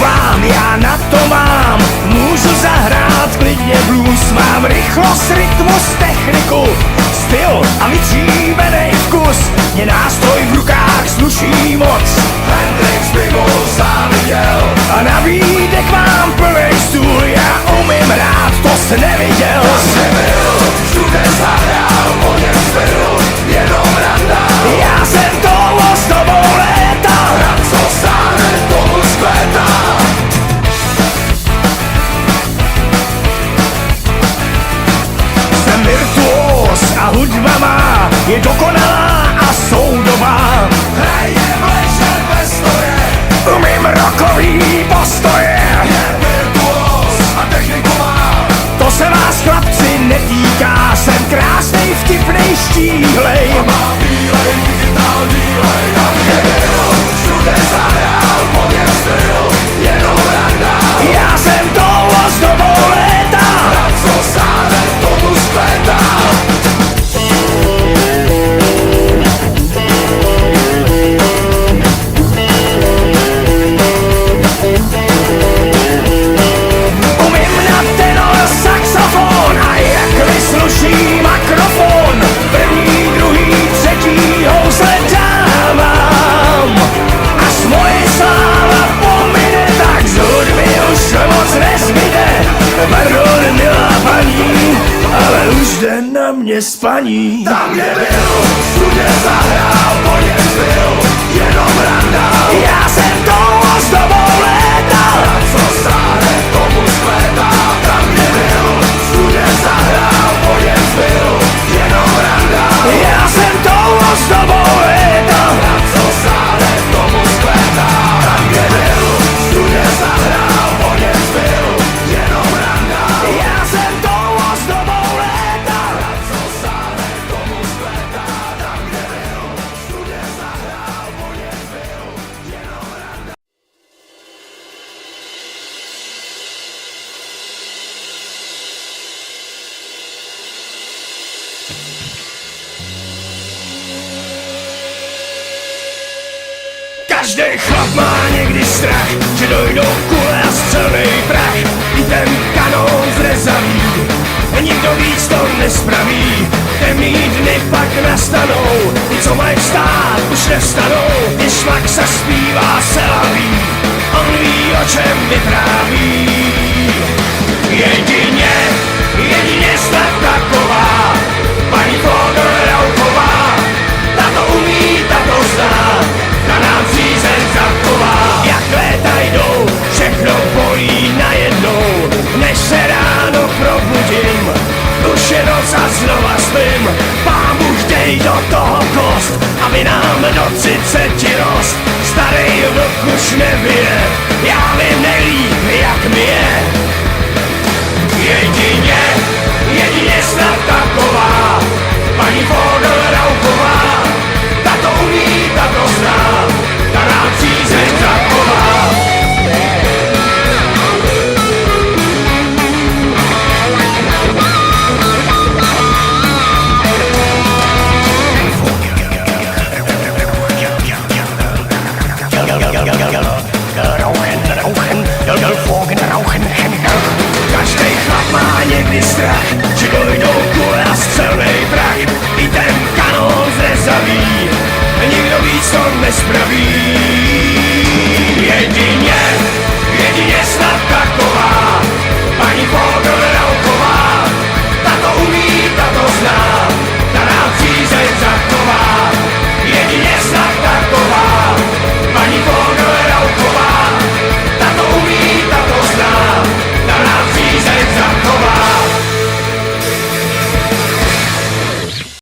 vám, já na to mám. Můžu zahrát klidně blues, mám rychlost, rytmus, techniku, styl a vytříbenej vkus. Mě nástroj v rukách sluší moc. Hendrix by mohl záviděl. A nabídek mám plnej stůl, já umím rád, to jsi neviděl. To jsi byl, všude zahrál, po něm zbyl, jenom randa. Já jsem toho s tobou léta, hrad co stáne, tomu skvětá. Jsem virtuós a hudba má, je dokonalá a soudobá. Hraje vleče bez stoje, umím rockový postoje. Je virtuós a techniku má, to se vás chlapci netýká. Jsem krásnej, vtipnej, štíhlej a má bílej digitál dílej. Tam je byl, všude zahrál, po něm styl, jenom randa. Já jsem toho s dobou léta, hrad co stáne, tomu skvětá. Sluší makrofon, první, druhý, třetí housle dávám. Až moje sláva pomine, tak z hudby už moc nezbyde. Pardon, milá paní, ale už jde na mě spaní. Tam, kde byl, všude zahrál, po něm zbyl, jenom randa. Já jsem toho s tobou léta, hrad co stáne, tomu skvětá. Tam, kde byl, všude zahrál, po něm zbyl, jenom randa. Já jsem toho s tobou léta, hrad co stáne, tomu skvětá. Tam, kde byl, všude zahrál, po něm zbyl, jenom randa. Já jsem toho s tobou léta, hrad co stáne, tomu skvětá. Tam, kde byl, všude zahrál, po něm zbyl, jenom randa. Každý chlap má někdy strach, že dojdou kule a střelnej prach. I ten kanón zrezaví, nikdo víc to nespraví. Temný dny pak nastanou, ty co mají vstát už nevstanou. Když šmak se zpívá se laví, on ví o čem vypráví. Jedině snad taková, paní Fodor-Rauchová. Ta to umí, ta to zná, ta nám přízeň zachová. Jak léta jdou, všechno bolí najednou. Než se ráno probudím, už je noc a znova spím. Pán Bůh dej do toho kost, aby nám do 30 rost. Starej vlk už nebije, já vím nejlíp jak mi je. Jedině snad taková, paní Fodor-Rauchová. Ta to umí, ta to zná, ta nám přízeň zachová. Každý chlap má někdy strach, že dojdou kule a střelnej prach. I ten kanón zrezaví, nikdo víc to nespraví.